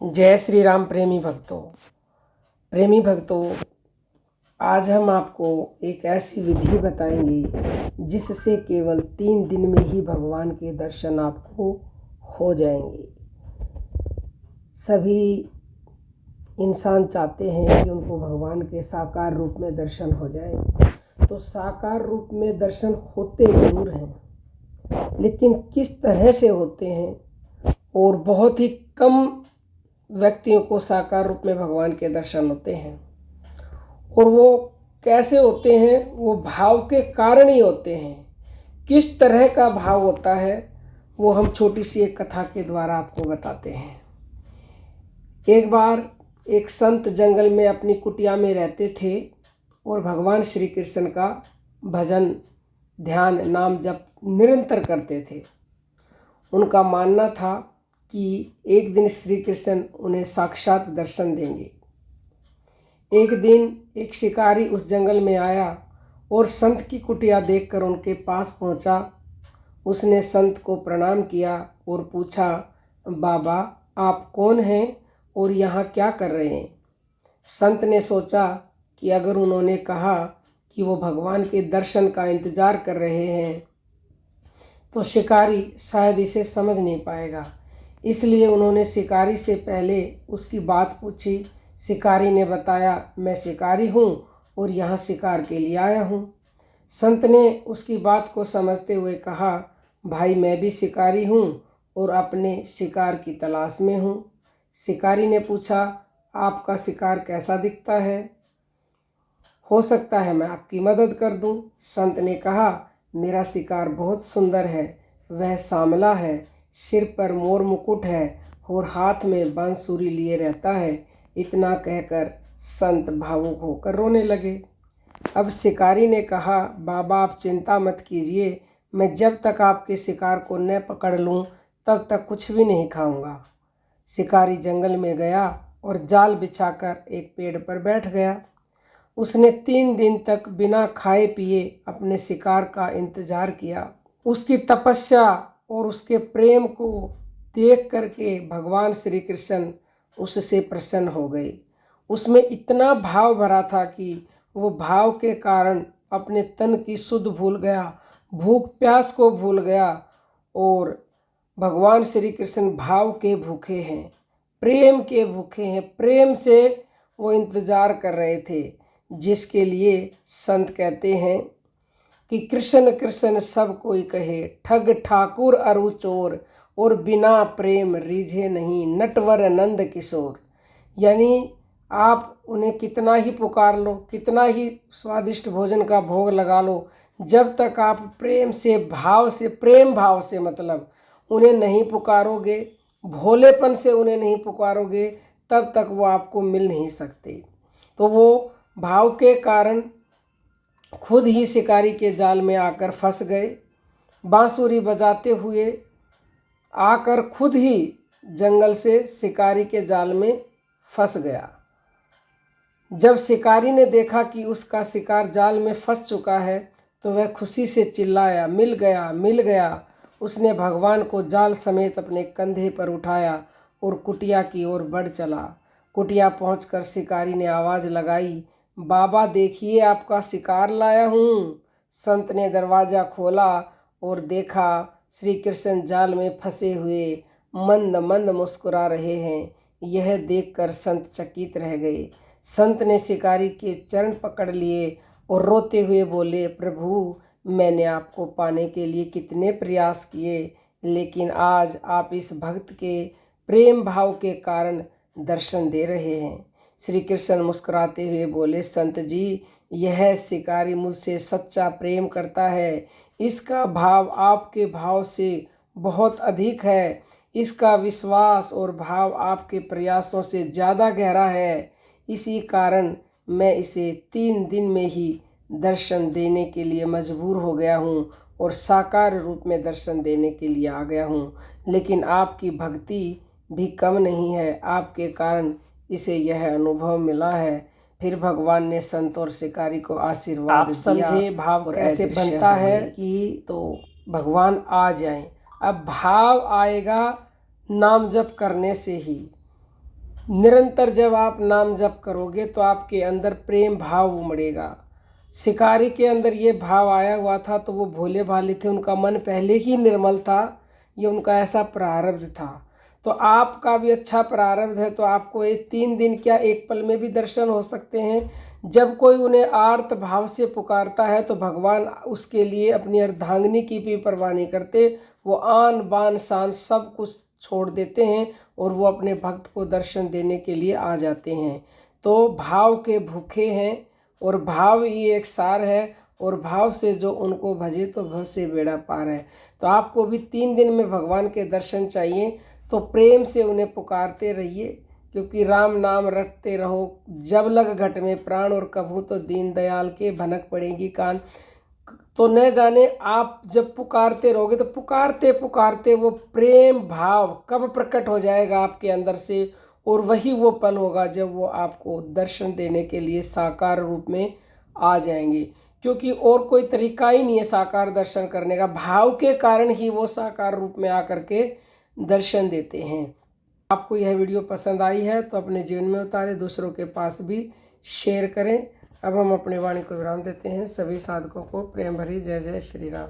जय श्री राम। प्रेमी भक्तों, आज हम आपको एक ऐसी विधि बताएंगे जिससे केवल 3 दिन में ही भगवान के दर्शन आपको हो जाएंगे। सभी इंसान चाहते हैं कि उनको भगवान के साकार रूप में दर्शन हो जाए, तो साकार रूप में दर्शन होते ज़रूर हैं, लेकिन किस तरह से होते हैं और बहुत ही कम व्यक्तियों को साकार रूप में भगवान के दर्शन होते हैं। और वो कैसे होते हैं? वो भाव के कारण ही होते हैं। किस तरह का भाव होता है वो हम छोटी सी एक कथा के द्वारा आपको बताते हैं। एक बार एक संत जंगल में अपनी कुटिया में रहते थे और भगवान श्री कृष्ण का भजन, ध्यान, नाम जप निरंतर करते थे। उनका मानना था कि एक दिन श्री कृष्ण उन्हें साक्षात दर्शन देंगे। एक दिन एक शिकारी उस जंगल में आया और संत की कुटिया देखकर उनके पास पहुंचा। उसने संत को प्रणाम किया और पूछा, बाबा आप कौन हैं और यहाँ क्या कर रहे हैं? संत ने सोचा कि अगर उन्होंने कहा कि वो भगवान के दर्शन का इंतज़ार कर रहे हैं तो शिकारी शायद इसे समझ नहीं पाएगा, इसलिए उन्होंने शिकारी से पहले उसकी बात पूछी। शिकारी ने बताया, मैं शिकारी हूँ और यहाँ शिकार के लिए आया हूँ। संत ने उसकी बात को समझते हुए कहा, भाई मैं भी शिकारी हूँ और अपने शिकार की तलाश में हूँ। शिकारी ने पूछा, आपका शिकार कैसा दिखता है? हो सकता है मैं आपकी मदद कर दूँ। संत ने कहा, मेरा शिकार बहुत सुंदर है, वह सांवला है, सिर पर मोर मुकुट है और हाथ में बांसुरी लिए रहता है। इतना कहकर संत भावुक होकर रोने लगे। अब शिकारी ने कहा, बाबा आप चिंता मत कीजिए, मैं जब तक आपके शिकार को न पकड़ लूँ तब तक कुछ भी नहीं खाऊंगा। शिकारी जंगल में गया और जाल बिछाकर एक पेड़ पर बैठ गया। उसने 3 दिन तक बिना खाए पिए अपने शिकार का इंतजार किया। उसकी तपस्या और उसके प्रेम को देख करके भगवान श्री कृष्ण उससे प्रसन्न हो गए। उसमें इतना भाव भरा था कि वो भाव के कारण अपने तन की सुध भूल गया, भूख प्यास को भूल गया। और भगवान श्री कृष्ण भाव के भूखे हैं, प्रेम के भूखे हैं। प्रेम से वो इंतज़ार कर रहे थे, जिसके लिए संत कहते हैं कि कृष्ण कृष्ण सब कोई कहे, ठग ठाकुर अरु चोर, और बिना प्रेम रीझे नहीं नटवर नंद किशोर। यानी आप उन्हें कितना ही पुकार लो, कितना ही स्वादिष्ट भोजन का भोग लगा लो, जब तक आप प्रेम से, भाव से, प्रेम भाव से मतलब उन्हें नहीं पुकारोगे, भोलेपन से उन्हें नहीं पुकारोगे, तब तक वो आपको मिल नहीं सकते। तो वो भाव के कारण खुद ही शिकारी के जाल में आकर फंस गए। बांसुरी बजाते हुए आकर खुद ही जंगल से शिकारी के जाल में फंस गया। जब शिकारी ने देखा कि उसका शिकार जाल में फंस चुका है तो वह खुशी से चिल्लाया, मिल गया, मिल गया। उसने भगवान को जाल समेत अपने कंधे पर उठाया और कुटिया की ओर बढ़ चला। कुटिया पहुंचकर शिकारी ने आवाज़ लगाई, बाबा देखिए आपका शिकार लाया हूँ। संत ने दरवाज़ा खोला और देखा श्री कृष्ण जाल में फंसे हुए मंद मंद मुस्कुरा रहे हैं। यह देखकर संत चकित रह गए। संत ने शिकारी के चरण पकड़ लिए और रोते हुए बोले, प्रभु मैंने आपको पाने के लिए कितने प्रयास किए, लेकिन आज आप इस भक्त के प्रेम भाव के कारण दर्शन दे रहे हैं। श्री कृष्ण मुस्कुराते हुए बोले, संत जी यह शिकारी मुझसे सच्चा प्रेम करता है। इसका भाव आपके भाव से बहुत अधिक है। इसका विश्वास और भाव आपके प्रयासों से ज़्यादा गहरा है। इसी कारण मैं इसे 3 दिन में ही दर्शन देने के लिए मजबूर हो गया हूँ और साकार रूप में दर्शन देने के लिए आ गया हूँ। लेकिन आपकी भक्ति भी कम नहीं है, आपके कारण इसे यह अनुभव मिला है। फिर भगवान ने संत और शिकारी को आशीर्वाद दिया। समझे भाव कैसे बनता है कि तो भगवान आ जाएं। अब भाव आएगा नाम जप करने से ही। निरंतर जब आप नाम जप करोगे तो आपके अंदर प्रेम भाव उमड़ेगा। शिकारी के अंदर ये भाव आया हुआ था तो वो भोले भाले थे, उनका मन पहले ही निर्मल था, ये उनका ऐसा प्रारब्ध था। तो आपका भी अच्छा प्रारब्ध है, तो आपको ये 3 दिन क्या 1 पल में भी दर्शन हो सकते हैं। जब कोई उन्हें आर्त भाव से पुकारता है तो भगवान उसके लिए अपनी अर्धांगिनी की भी परवाह नहीं करते, वो आन बान शान सब कुछ छोड़ देते हैं और वो अपने भक्त को दर्शन देने के लिए आ जाते हैं। तो भाव के भूखे हैं और भाव ही एक सार है, और भाव से जो उनको भजे तो भव से बेड़ा पार है। तो आपको भी 3 दिन में भगवान के दर्शन चाहिए, तो प्रेम से उन्हें पुकारते रहिए, क्योंकि राम नाम रटते रहो जब लग घट में प्राण, और कभू तो दीन दयाल के भनक पड़ेगी कान। तो न जाने आप जब पुकारते रहोगे तो पुकारते पुकारते वो प्रेम भाव कब प्रकट हो जाएगा आपके अंदर से, और वही वो पल होगा जब वो आपको दर्शन देने के लिए साकार रूप में आ जाएंगे। क्योंकि और कोई तरीका ही नहीं है साकार दर्शन करने का, भाव के कारण ही वो साकार रूप में आकर के दर्शन देते हैं। आपको यह वीडियो पसंद आई है तो अपने जीवन में उतारें, दूसरों के पास भी शेयर करें। अब हम अपनी वाणी को विराम देते हैं। सभी साधकों को प्रेम भरी जय जय श्री राम।